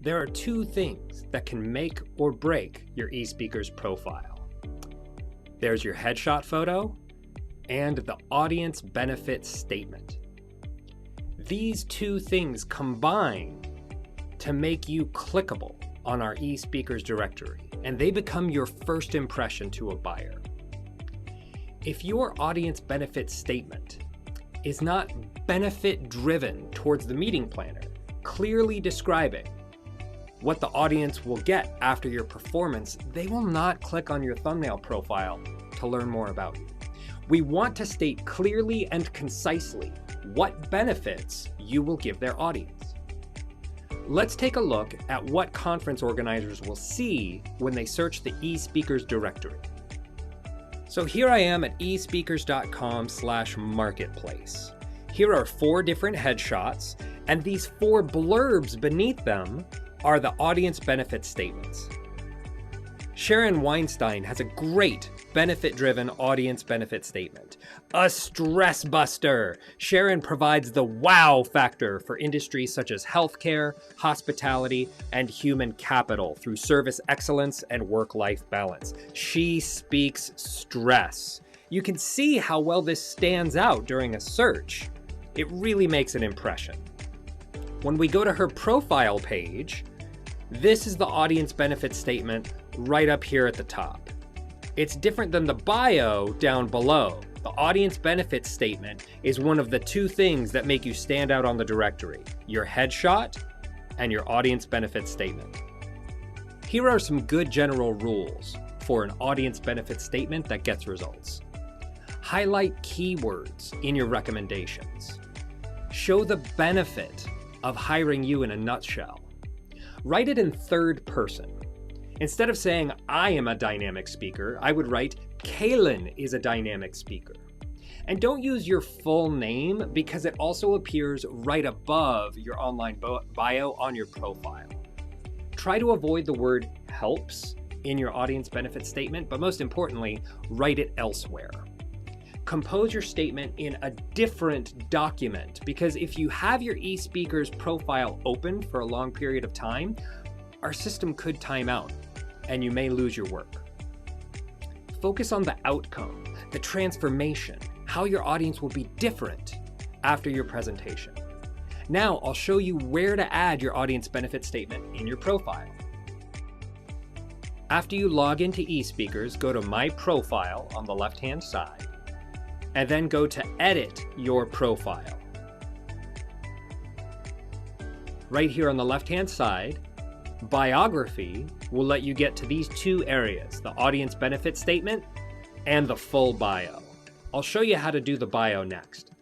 There are two things that can make or break your eSpeaker's profile. There's your headshot photo and the audience benefit statement. These two things combine to make you clickable on our eSpeakers directory, and they become your first impression to a buyer. If your audience benefit statement is not benefit-driven towards the meeting planner, clearly describing what the audience will get after your performance, they will not click on your thumbnail profile to learn more about you. We want to state clearly and concisely what benefits you will give their audience. Let's take a look at what conference organizers will see when they search the eSpeakers directory. So here I am at espeakers.com/marketplace. Here are 4 different headshots, and these 4 blurbs beneath them are the audience benefit statements. Sharon Weinstein has a great benefit-driven audience benefit statement. A stress buster! Sharon provides the wow factor for industries such as healthcare, hospitality, and human capital through service excellence and work-life balance. She speaks stress. You can see how well this stands out during a search. It really makes an impression. When we go to her profile page, this is the audience benefit statement right up here at the top. It's different than the bio down below. The audience benefit statement is one of the 2 things that make you stand out on the directory: your headshot and your audience benefit statement. Here are some good general rules for an audience benefit statement that gets results. Highlight keywords in your recommendations. Show the benefit of hiring you in a nutshell. Write it in third person. Instead of saying, I am a dynamic speaker, I would write, Kaylin is a dynamic speaker. And don't use your full name because it also appears right above your online bio on your profile. Try to avoid the word helps in your audience benefit statement, but most importantly, write it elsewhere. Compose your statement in a different document, because if you have your eSpeakers profile open for a long period of time, our system could time out and you may lose your work. Focus on the outcome, the transformation, how your audience will be different after your presentation. Now I'll show you where to add your audience benefit statement in your profile. After you log into eSpeakers, go to My Profile on the left-hand side, and then go to Edit Your Profile. Right here on the left-hand side, Biography will let you get to these 2 areas, the audience benefit statement and the full bio. I'll show you how to do the bio next.